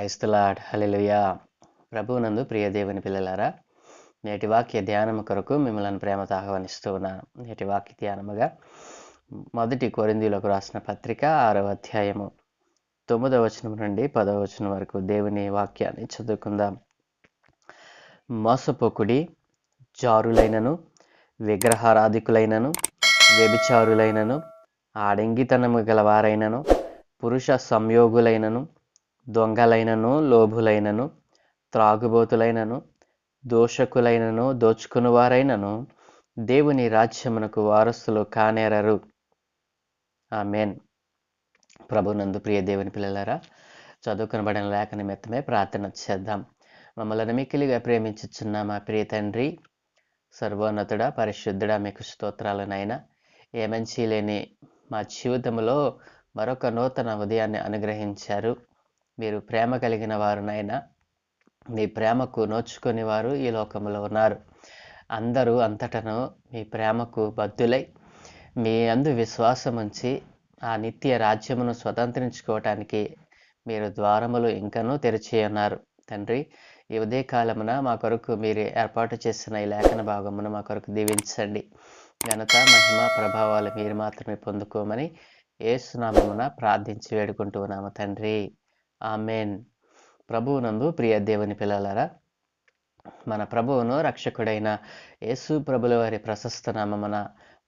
Praise the lord. హల్లెలూయా. ప్రభువునందు ప్రియ దేవుని పిల్లలారా, నేటి వాక్య ధ్యానము కొరకు మిమ్మల్ని ప్రేమతో ఆహ్వానిస్తూ ఉన్నాను. నేటి వాక్య ధ్యానముగా 1 కొరింథీయులకు రాసిన పత్రిక 6వ అధ్యాయము 9వ వచనం నుండి 10వ వచనం వరకు దేవుని వాక్యాన్ని చదువుకుందాం. మోసపోకుడి, జారులైనను, విగ్రహారాధికులైనను, వ్యభిచారులైనను, ఆడంగితనము గలవారైనను, పురుష సంయోగులైనను, దొంగలైనను, లోభులైనను, త్రాగుబోతులైనను, దోషకులైనను, దోచుకునివారైనను దేవుని రాజ్యమునకు వారసులు కానేరరు. ఆమేన్. ప్రభునందు ప్రియ దేవుని పిల్లలారా, చదువుకునబడిన లేఖ నిమిత్తమే ప్రార్థన చేద్దాం. మమ్మల్ని మిక్కిలిగా ప్రేమించుచున్న మా ప్రియ తండ్రి, సర్వోన్నతుడా, పరిశుద్ధుడా, మీకు స్తోత్రాలు నాయనా. ఏ మంచి లేని మా జీవితంలో మరొక నూతన ఉదయాన్ని అనుగ్రహించారు. మీరు ప్రేమ కలిగిన వారు నాయనా. మీ ప్రేమకు నోచుకొని వారు ఈ లోకంలో ఉన్నారు. అందరూ అంతటను మీ ప్రేమకు బద్దులై మీ అందు విశ్వాసం ఉంచి ఆ నిత్య రాజ్యమును స్వతంత్రించుకోవటానికి మీరు ద్వారములు ఇంకనూ తెరిచి ఉన్నారు. తండ్రి, ఈ ఉదయకాలమున మా కొరకు మీరు ఏర్పాటు చేసిన ఈ లేఖన భాగమును మా కొరకు దీవించండి. ఘనత, మహిమ, ప్రభావాలు మీరు మాత్రమే పొందుకోమని యేసు నామమున ప్రార్థించి వేడుకుంటూ ఉన్నాము తండ్రి. ఆమేన్. ప్రభువునందు ప్రియ దేవుని పిల్లలారా, మన ప్రభువును రక్షకుడైన యేసు ప్రభుల వారి ప్రశస్త నామమున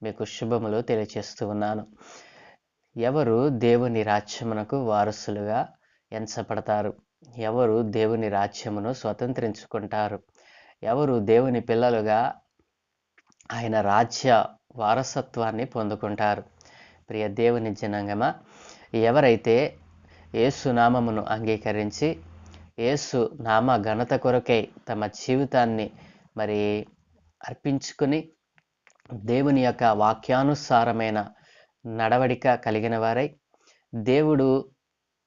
మీకు శుభములు తెలియచేస్తూ ఉన్నాను. ఎవరు దేవుని రాజ్యమునకు వారసులుగా ఎంచబడతారు? ఎవరు దేవుని రాజ్యమును స్వతంత్రించుకుంటారు? ఎవరు దేవుని పిల్లలుగా ఆయన రాజ్య వారసత్వాన్ని పొందుకుంటారు? ప్రియ దేవుని జనాంగమా, ఎవరైతే యేసు నామమును అంగీకరించి యేసు నామ ఘనత కొరకై తమ జీవితాన్ని అర్పించుకుని దేవుని యొక్క వాక్యానుసారమైన నడవడిక కలిగిన వారై దేవుడు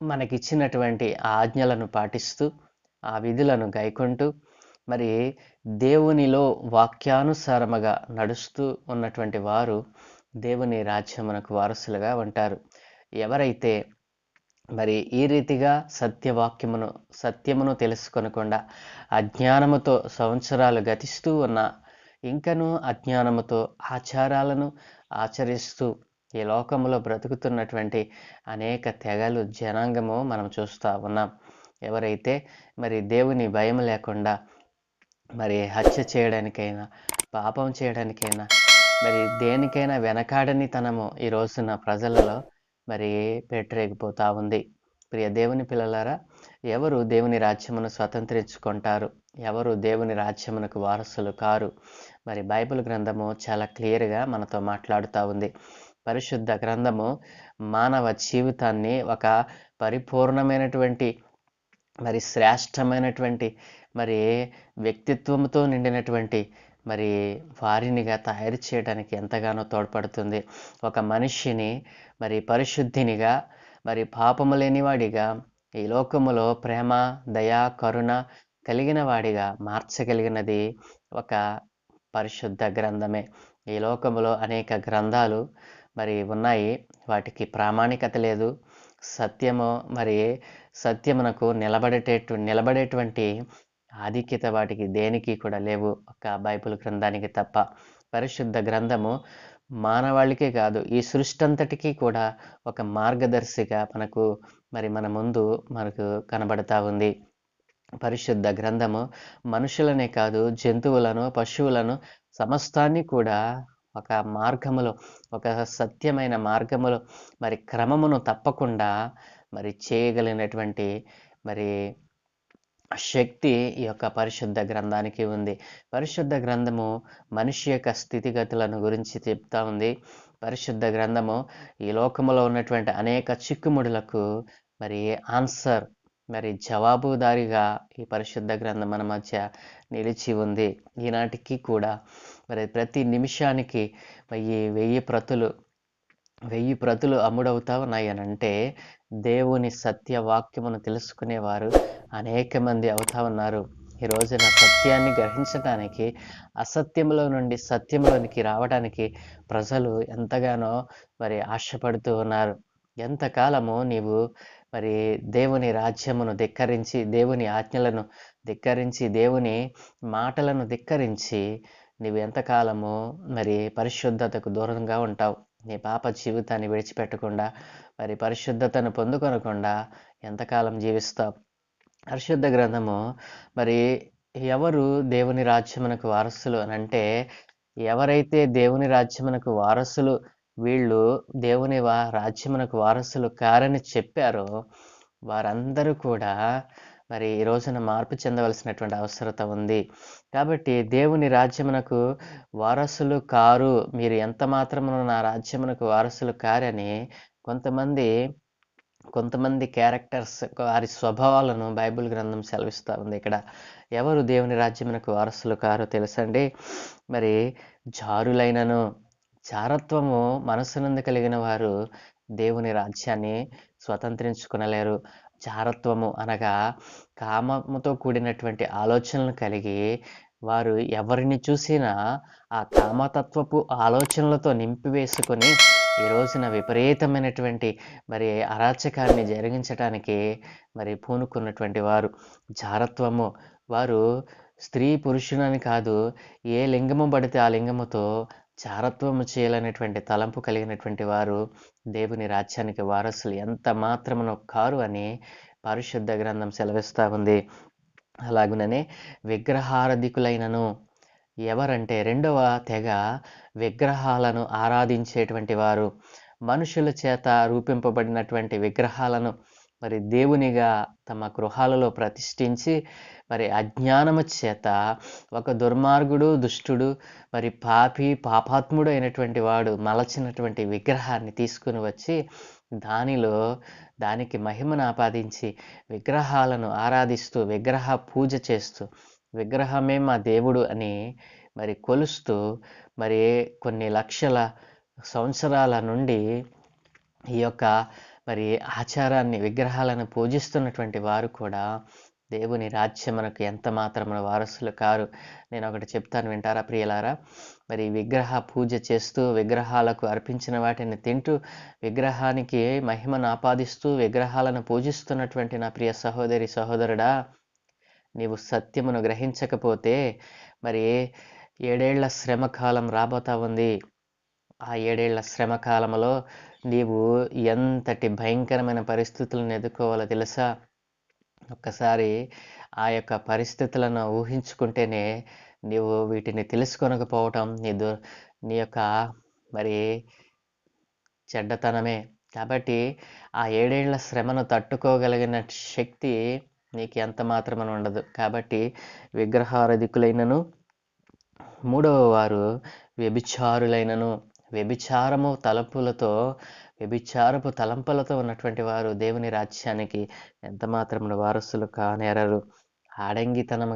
మనకిచ్చినటువంటి ఆజ్ఞలను పాటిస్తూ ఆ విధులను గైకొంటూ దేవునిలో వాక్యానుసారముగా నడుస్తూ ఉన్నటువంటి వారు దేవుని రాజ్యమునకు వారసులుగా ఉంటారు. ఎవరైతే ఈ రీతిగా సత్యమును తెలుసుకొనకుండా అజ్ఞానముతో సంవత్సరాలు గతిస్తూ ఉన్న, ఇంకనూ అజ్ఞానముతో ఆచారాలను ఆచరిస్తూ ఈ లోకంలో బ్రతుకుతున్నటువంటి అనేక తెగలు, జనాంగము మనం చూస్తూ ఉన్నాం. ఎవరైతే దేవుని భయం లేకుండా హత్య చేయడానికైనా, పాపం చేయడానికైనా, దేనికైనా వెనకాడని తనము ఈ రోజున ప్రజలలో పెట్టరేగిపోతా ఉంది. ప్రియ దేవుని పిల్లలారా, ఎవరు దేవుని రాజ్యమును స్వతంత్రించుకుంటారు? ఎవరు దేవుని రాజ్యమునకు వారసులు కారు? బైబిల్ గ్రంథము చాలా క్లియర్గా మనతో మాట్లాడుతూ ఉంది. పరిశుద్ధ గ్రంథము మానవ జీవితాన్ని ఒక పరిపూర్ణమైనటువంటి శ్రేష్టమైనటువంటి వ్యక్తిత్వంతో నిండినటువంటి వారినిగా తయారు చేయడానికి ఎంతగానో తోడ్పడుతుంది. ఒక మనిషిని పరిశుద్ధినిగా, పాపము లేనివాడిగా, ఈ లోకములో ప్రేమ, దయ, కరుణ కలిగిన వాడిగా మార్చగలిగినది ఒక పరిశుద్ధ గ్రంథమే. ఈ లోకములో అనేక గ్రంథాలు ఉన్నాయి. వాటికి ప్రామాణికత లేదు. సత్యమునకు నిలబడేటువంటి ఆధిక్యత వాటికి దేనికి కూడా లేవు, ఒక బైబిల్ గ్రంథానికి తప్ప. పరిశుద్ధ గ్రంథము మానవాళికే కాదు, ఈ సృష్టి అంతటికీ కూడా ఒక మార్గదర్శిగా మన ముందు కనబడతా ఉంది. పరిశుద్ధ గ్రంథము మనుషులనే కాదు, జంతువులను, పశువులను, సమస్తాన్ని కూడా ఒక మార్గములో, ఒక సత్యమైన మార్గములో క్రమమును తప్పకుండా చేయగలిగినటువంటి శక్తి ఈ యొక్క పరిశుద్ధ గ్రంథానికి ఉంది. పరిశుద్ధ గ్రంథము మనిషి యొక్క స్థితిగతులను గురించి చెప్తా ఉంది. పరిశుద్ధ గ్రంథము ఈ లోకములో ఉన్నటువంటి అనేక చిక్కుముడులకు ఆన్సర్, జవాబుదారిగా ఈ పరిశుద్ధ గ్రంథం మన మధ్య నిలిచి ఉంది. ఈనాటికి కూడా ప్రతి నిమిషానికి 1000 ప్రతులు అమ్ముడవుతా ఉన్నాయి అని అంటే, దేవుని సత్యవాక్యమును తెలుసుకునేవారు అనేక మంది అవుతా ఉన్నారు. ఈ రోజున సత్యాన్ని గ్రహించడానికి, అసత్యంలో నుండి సత్యంలోనికి రావడానికి ప్రజలు ఎంతగానో ఆశపడుతూ ఉన్నారు. ఎంతకాలము నీవు మరి దేవుని రాజ్యమును ధిక్కరించి, దేవుని ఆజ్ఞలను ధిక్కరించి, దేవుని మాటలను ధిక్కరించి నీవు ఎంతకాలము మరి పరిశుద్ధతకు దూరంగా ఉంటావు. నీ పాప జీవితాన్ని విడిచిపెట్టకుండా, మరి పరిశుద్ధతను పొందుకొనకుండా ఎంతకాలం జీవిస్తావు? పరిశుద్ధ గ్రంథము మరి ఎవరు దేవుని రాజ్యమునకు వారసులు అనంటే, ఎవరైతే దేవుని రాజ్యమునకు వారసులు, వీళ్ళు దేవుని రాజ్యమునకు వారసులు కారని చెప్పారో, వారందరూ కూడా మరి ఈ రోజున మార్పు చెందవలసినటువంటి అవసరత ఉంది. కాబట్టి దేవుని రాజ్యమునకు వారసులు కారు, మీరు ఎంత మాత్రమును నా రాజ్యమునకు వారసులు కారని కొంతమంది కొంతమంది క్యారెక్టర్స్, వారి స్వభావాలను బైబిల్ గ్రంథం సెలవిస్తూ ఉంది. ఇక్కడ ఎవరు దేవుని రాజ్యమునకు వారసులు కారో తెలుసండి? మరి జారులైనను, జారత్వము మనసునందు కలిగిన వారు దేవుని రాజ్యాన్ని స్వతంత్రించుకొనలేరు. జారత్వము అనగా కామముతో కూడినటువంటి ఆలోచనలు కలిగి వారు ఎవరిని చూసినా ఆ కామతత్వపు ఆలోచనలతో నింపివేసుకొని ఈ రోజున విపరీతమైనటువంటి మరి అరాచకాన్ని జరిగించటానికి మరి పూనుకున్నటువంటి వారు. జారత్వము, వారు స్త్రీ పురుషులని కాదు, ఏ లింగము పడితే ఆ లింగముతో జారత్వము చేయాలనేటువంటి తలంపు కలిగినటువంటి వారు దేవుని రాజ్యానికి వారసులు ఎంత మాత్రమునో కారు అని పరిశుద్ధ గ్రంథం సెలవిస్తూ ఉంది. అలాగుననే విగ్రహారాధికులైనను, ఎవరంటే రెండవ తెగ విగ్రహాలను ఆరాధించేటువంటి వారు. మనుషుల చేత రూపింపబడినటువంటి విగ్రహాలను మరి దేవునిగా తమ గృహాలలో ప్రతిష్ఠించి, మరి అజ్ఞానము చేత ఒక దుర్మార్గుడు, దుష్టుడు, మరి పాపాత్ముడు అయినటువంటి వాడు మలచినటువంటి విగ్రహాన్ని తీసుకుని వచ్చి దానికి మహిమను ఆపాదించి విగ్రహాలను ఆరాధిస్తూ, విగ్రహ పూజ చేస్తూ, విగ్రహమే మా దేవుడు అని మరి కొలుస్తూ, మరి కొన్ని లక్షల సంవత్సరాల నుండి ఈ యొక్క మరి ఆచారాన్ని, విగ్రహాలను పూజిస్తున్నటువంటి వారు కూడా దేవుని రాజ్యమునకు ఎంత మాత్రమున వారసులు కారు. నేను ఒకటి చెప్తాను, వింటారా ప్రియులారా? మరి విగ్రహ పూజ చేస్తూ, విగ్రహాలకు అర్పించిన వాటిని తింటూ, విగ్రహానికి మహిమను ఆపాదిస్తూ, విగ్రహాలను పూజిస్తున్నటువంటి నా ప్రియ సహోదరి, సహోదరుడా, నీవు సత్యమును గ్రహించకపోతే మరి 7 ఏళ్ల శ్రమకాలం రాబోతా ఉంది. ఆ 7 ఏళ్ల శ్రమకాలంలో నీవు ఎంతటి భయంకరమైన పరిస్థితులను ఎదుర్కోవాలో తెలుసా? ఒక్కసారి ఆ యొక్క పరిస్థితులను ఊహించుకుంటేనే నీవు వీటిని తెలుసుకొనకపోవటం నీ యొక్క మరి చెడ్డతనమే. కాబట్టి ఆ 7 ఏళ్ల శ్రమను తట్టుకోగలిగిన శక్తి నీకు ఎంత మాత్రమని ఉండదు. కాబట్టి విగ్రహారాధికులైనను, మూడవ వారు వ్యభిచారులైనను, వ్యభిచారపు తలంపులతో ఉన్నటువంటి వారు దేవుని రాజ్యానికి ఎంత మాత్రమున వారసులు కానేరరు. ఆడంగితనము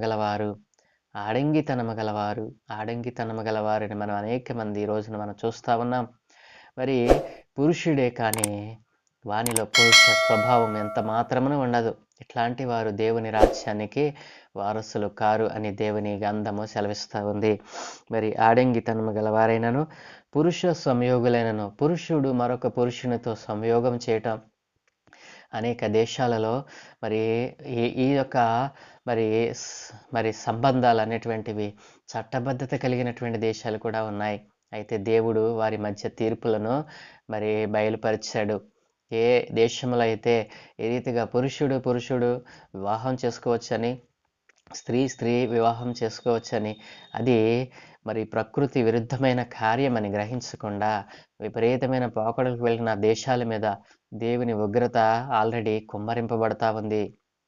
గలవారిని మనం అనేక మంది ఈ రోజున మనం చూస్తూ ఉన్నాం. మరి పురుషుడే కానీ వానిలో పురుష స్వభావం ఎంత మాత్రమున ఉండదు. ఇట్లాంటి వారు దేవుని రాజ్యానికి వారసులు కారు అని దేవుని గ్రంథము సెలవిస్తూ ఉంది. మరి ఆడంగితనము గలవారైనను, పురుష సంయోగులైనను, పురుషుడు మరొక పురుషునితో సంయోగం చేయటం అనేక దేశాలలో మరి ఈ యొక్క మరి సంబంధాలు అనేటువంటివి చట్టబద్ధత కలిగినటువంటి దేశాలు కూడా ఉన్నాయి. అయితే దేవుడు వారి మధ్య తీర్పులను మరి బయలుపరిచాడు. ఏ దేశంలో అయితే ఏ రీతిగా పురుషుడు వివాహం చేసుకోవచ్చని, స్త్రీ వివాహం చేసుకోవచ్చని, అది మరి ప్రకృతి విరుద్ధమైన కార్యమని గ్రహించకుండా విపరీతమైన పోకడలకు వెళ్ళిన దేశాల మీద దేవుని ఉగ్రత ఆల్రెడీ కుమ్మరింపబడతా ఉంది.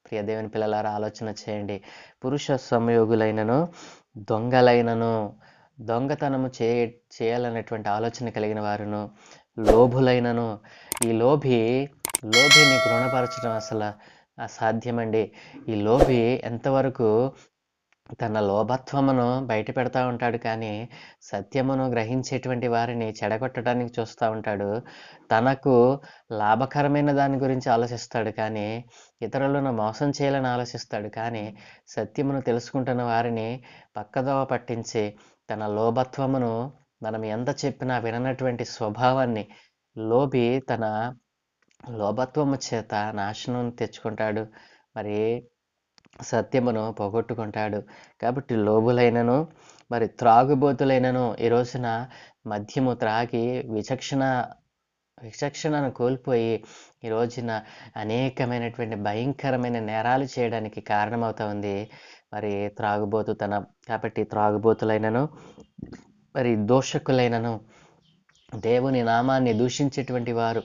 ప్రియ దేవుని పిల్లలారా, ఆలోచన చేయండి. పురుష సంయోగులైనను, దొంగలైనను, దొంగతనము చేయాలనేటువంటి ఆలోచన కలిగిన వారును, లోభులైనను. ఈ లోభిని గుణపరచడం అసలు అసాధ్యమండి. ఈ లోభి ఎంతవరకు తన లోభత్వమును బయట పెడతా ఉంటాడు, కానీ సత్యమును గ్రహించేటువంటి వారిని చెడగొట్టడానికి చూస్తూ ఉంటాడు. తనకు లాభకరమైన దాని గురించి ఆలోచిస్తాడు, కానీ ఇతరులను మోసం చేయాలని ఆలోచిస్తాడు. కానీ సత్యమును తెలుసుకుంటున్న వారిని పక్కదోవ పట్టించి తన లోభత్వమును, మనం ఎంత చెప్పినా విననటువంటి స్వభావాన్ని లోభి తన లోభత్వము చేత నాశనం తెచ్చుకుంటాడు, మరి సత్యమును పోగొట్టుకుంటాడు. కాబట్టి లోబులైనను మరి త్రాగుబోతులైనను ఈ రోజున మద్యము త్రాగి విచక్షణను కోల్పోయి ఈ రోజున అనేకమైనటువంటి భయంకరమైన నేరాలు చేయడానికి కారణమవుతా ఉంది మరి త్రాగుబోతుతనం. కాబట్టి త్రాగుబోతులైనను మరి దోషకులైనను దేవుని నామాన్ని దూషించేటువంటి వారు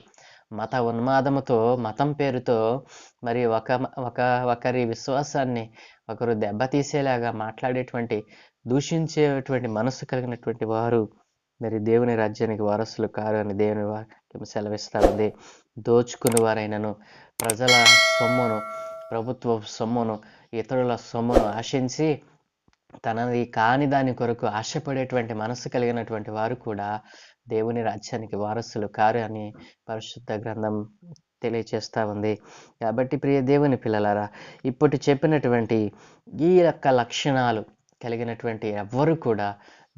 మత ఉన్మాదముతో మతం పేరుతో మరి ఒకరి విశ్వాసాన్ని ఒకరు దెబ్బతీసేలాగా మాట్లాడేటువంటి దూషించేటువంటి మనసు కలిగినటువంటి వారు మరి దేవుని రాజ్యానికి వారసులు కారు అని దేవుని వాక్యం సెలవిస్తూ ఉంది. దోచుకుని వారైనను ప్రజల సొమ్మును, ప్రభుత్వ సొమ్మును, ఇతరుల సొమ్మును ఆశించి తనది కాని దాని కొరకు ఆశపడేటువంటి మనసు కలిగినటువంటి వారు కూడా దేవుని రాజ్యానికి వారసులు కారు అని పరిశుద్ధ గ్రంథం తెలియచేస్తూ ఉంది. కాబట్టి ప్రియ దేవుని పిల్లలారా, ఇప్పుడు చెప్పినటువంటి ఈ యొక్క లక్షణాలు కలిగినటువంటి ఎవ్వరు కూడా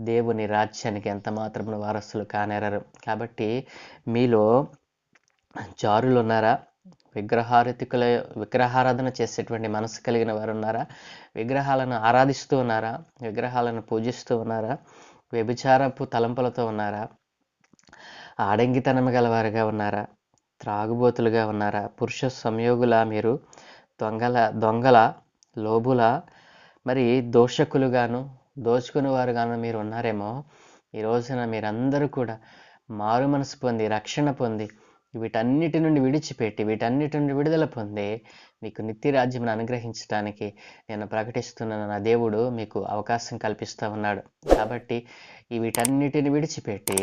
దేవుని రాజ్యానికి ఎంత మాత్రమును వారసులు కానేరరు. కాబట్టి మీలో జారులు ఉన్నారా? విగ్రహారాధన చేసేటువంటి మనసు కలిగిన వారు ఉన్నారా? విగ్రహాలను ఆరాధిస్తూ ఉన్నారా? విగ్రహాలను పూజిస్తూ ఉన్నారా? వ్యభిచారపు తలంపులతో ఉన్నారా? ఆడంగితనం గలవారుగా ఉన్నారా? త్రాగుబోతులుగా ఉన్నారా? పురుష సంయోగుల మీరు? దొంగల లోబుల మరి దోషకులుగాను దోచుకునే వారుగాను మీరు ఉన్నారేమో. ఈ రోజున మీరందరూ కూడా మారు మనసు పొంది రక్షణ పొంది వీటన్నిటి నుండి విడిచిపెట్టి వీటన్నిటి నుండి విడుదల పొంది మీకు నిత్య రాజ్యం అనుగ్రహించడానికి నేను ప్రకటిస్తున్న నా దేవుడు మీకు అవకాశం కల్పిస్తూ ఉన్నాడు. కాబట్టి వీటన్నిటిని విడిచిపెట్టి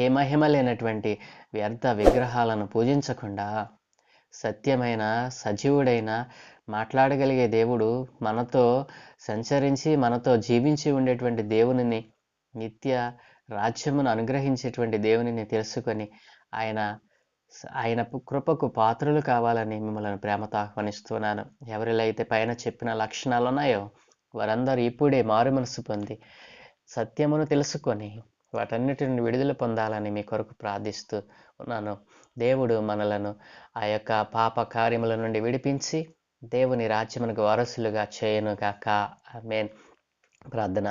ఏ మహిమ లేనటువంటి వ్యర్థ విగ్రహాలను పూజించకుండా సత్యమైన సజీవుడైన మాట్లాడగలిగే దేవుడు మనతో సంచరించి మనతో జీవించి ఉండేటువంటి దేవునిని నిత్య రాజ్యమును అనుగ్రహించేటువంటి దేవునిని తెలుసుకొని ఆయన కృపకు పాత్రలు కావాలని మిమ్మల్ని ప్రేమతో ఆహ్వానిస్తున్నాను. ఎవరిలో అయితే పైన చెప్పిన లక్షణాలు ఉన్నాయో వారందరూ ఇప్పుడే మారు మనసు పొంది సత్యమును తెలుసుకొని వాటన్నిటిని విడుదల పొందాలని మీ కొరకు ప్రార్థిస్తూ ఉన్నాను. దేవుడు మనలను ఆ యొక్క పాప కార్యముల నుండి విడిపించి దేవుని రాజ్యమునకు వారసులుగా చేయనుగాక. ఆమేన్. ప్రార్థన.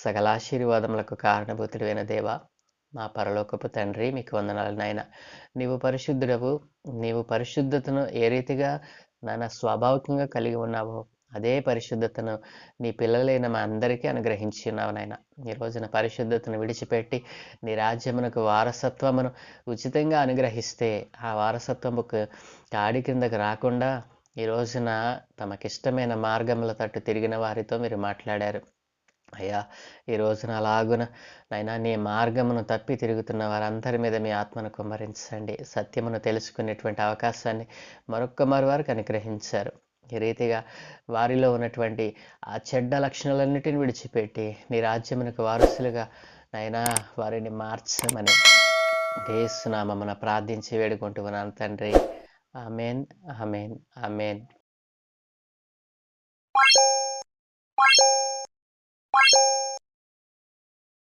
సకల ఆశీర్వాదములకు కారణభూతుడైన దేవ, మా పరలోకపు తండ్రి, మీకు వందనాలు నాయన. నీవు పరిశుద్ధుడవు. నీవు పరిశుద్ధతను ఏ రీతిగా నాన్న స్వాభావికంగా కలిగి ఉన్నావో అదే పరిశుద్ధతను నీ పిల్లలైన మా అందరికీ అనుగ్రహించి ఉన్నావు నాయన. ఈ రోజున పరిశుద్ధతను విడిచిపెట్టి నీ రాజ్యమునకు వారసత్వమును ఉచితంగా అనుగ్రహిస్తే ఆ వారసత్వముకు కాడి కిందకు రాకుండా ఈ రోజున తమకిష్టమైన మార్గముల తట్టు తిరిగిన వారితో మీరు మాట్లాడారు అయ్యా. ఈ రోజున అలాగున నైనా నీ మార్గమును తప్పి తిరుగుతున్న వారందరి మీద మీ ఆత్మను కుమ్మరించండి. సత్యమును తెలుసుకునేటువంటి అవకాశాన్ని మరొక వారికి అనుగ్రహించారు. ఈ రీతిగా వారిలో ఉన్నటువంటి ఆ చెడ్డ లక్షణాలన్నిటిని విడిచిపెట్టి నీ రాజ్యమునకు వారసులుగా నైనా వారిని మార్చమని యేసు నామమున ప్రార్థించి వేడుకుంటున్నాను తండ్రి. ఆమేన్, ఆమేన్, ఆమేన్.